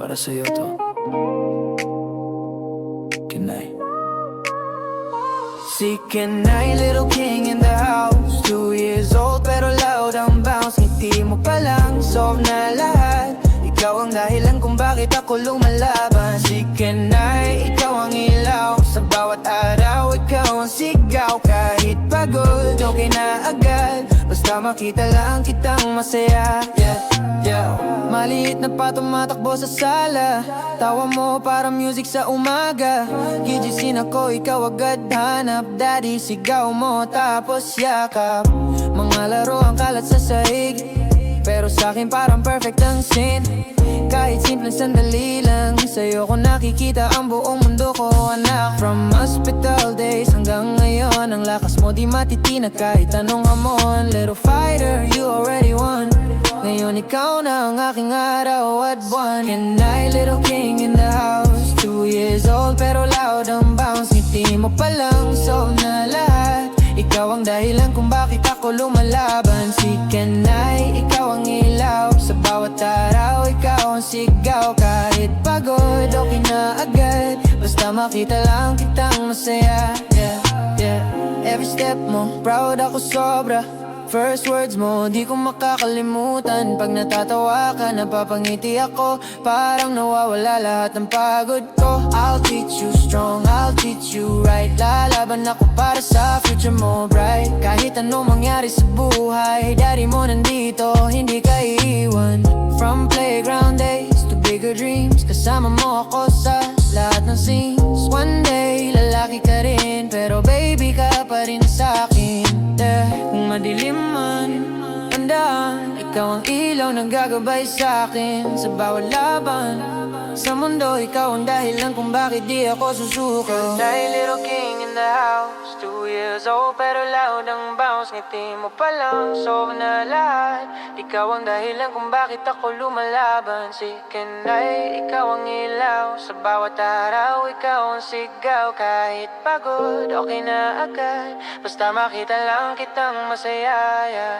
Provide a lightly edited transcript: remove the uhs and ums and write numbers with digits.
Para sa'yo to, Kenai. Si Kenai, little king in the house. 2 years old pero loud ang bounce. Ngiti mo pa lang, solve na lahat. Ikaw ang dahilan kung bakit ako lumalaban. Si Kenai, ikaw ang ilaw. Sa bawat araw, ikaw ang sigaw. Kahit pagod, okay na agad. Basta makita lang kitang masaya. Maliit na pa tumatakbo sa sala. Tawa mo para music sa umaga. Gigising ako, ikaw agad hanap. Daddy, sigaw mo tapos yakap. Mga laro ang kalat sa sahig, pero sa'kin parang perfect ang scene. Kahit simpleng sandali lang, sa'yo ko nakikita ang buong mundo ko, anak. From hospital days hanggang ngayon, ang lakas mo di matitinag kahit anong hamon. Little fighter, you already won. Ngayon ikaw na ang aking araw at buwan. Kenai, little king in the house. 2 years old pero loud ang bounce. Ngiti mo pa lang, solve na lahat. Ikaw ang dahilan kung bakit ako lumalaban. Si Kenai, ikaw ang ilaw. Sa bawat araw, ikaw ang sigaw. Kahit pagod, okay na agad. Basta makita lang kitang masaya. Every step mo, proud ako sobra. First words mo, di ko makakalimutan. Pag natatawa ka, napapangiti ako. Parang nawawala lahat ng pagod ko. I'll teach you strong, I'll teach you right. Lalaban ako para sa future mo bright. Kahit anong mangyari sa buhay, daddy mo nandito, hindi ka iiwan. From playground days to bigger dreams, kasama mo ako sa lahat ng scenes. One day, lalaki ka rin, pero baby ka pa rin sa'kin. Kung madilim man, tandaan, ikaw ang ilaw na gagabay sa'kin. Sa bawat laban sa mundo, ikaw ang dahilan kung bakit di ako susuko. Kenai, little king in the house. 2 years old pero loud ang bounce. Ngiti mo pa lang, solve na lahat. Ikaw ang dahilan kung bakit ako lumalaban. Si Kenai, ikaw ang ilaw. Sa bawat araw, ikaw ang sigaw. Kahit pagod, okay na agad. Basta makita lang kitang masaya.